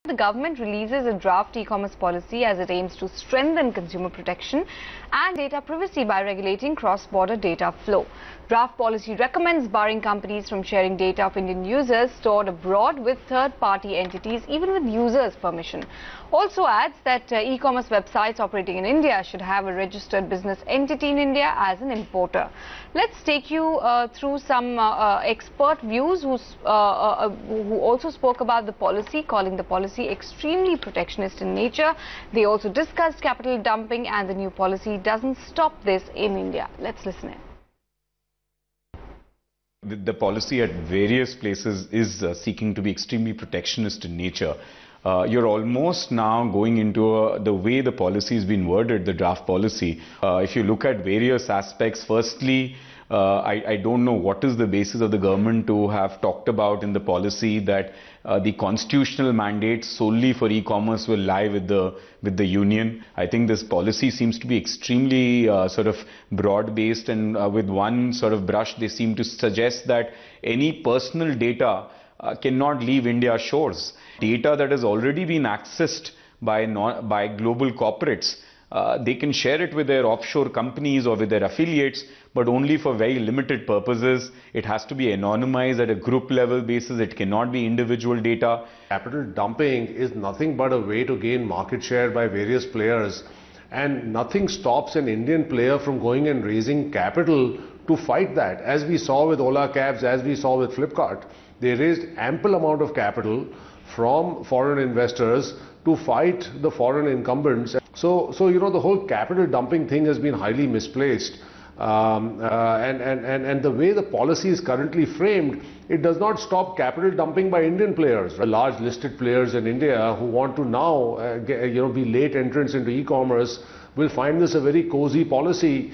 The government releases a draft e-commerce policy as it aims to strengthen consumer protection and data privacy by regulating cross-border data flow. Draft policy recommends barring companies from sharing data of Indian users stored abroad with third-party entities, even with users' permission. Also adds that e-commerce websites operating in India should have a registered business entity in India as an importer. Let's take you through some expert views who also spoke about the policy, calling the policy extremely protectionist in nature. They also discussed capital dumping, and the new policy doesn't stop this in India. Let's listen in. The policy at various places is seeking to be extremely protectionist in nature. You're almost now going into the way the policy has been worded, the draft policy. If you look at various aspects, firstly, I don't know what is the basis of the government to have talked about in the policy that the constitutional mandate solely for e-commerce will lie with the union. I think this policy seems to be extremely sort of broad-based, and with one sort of brush they seem to suggest that any personal data cannot leave India's shores. Data that has already been accessed by global corporates, they can share it with their offshore companies or with their affiliates, but only for very limited purposes. It has to be anonymized at a group level basis. It cannot be individual data. Capital dumping is nothing but a way to gain market share by various players, and nothing stops an Indian player from going and raising capital to fight that. As we saw with Ola Cabs, as we saw with Flipkart, they raised ample amount of capital from foreign investors to fight the foreign incumbents. So you know, the whole capital dumping thing has been highly misplaced. And the way the policy is currently framed, it does not stop capital dumping by Indian players. Large listed players in India who want to now be late entrants into e-commerce will find this a very cozy policy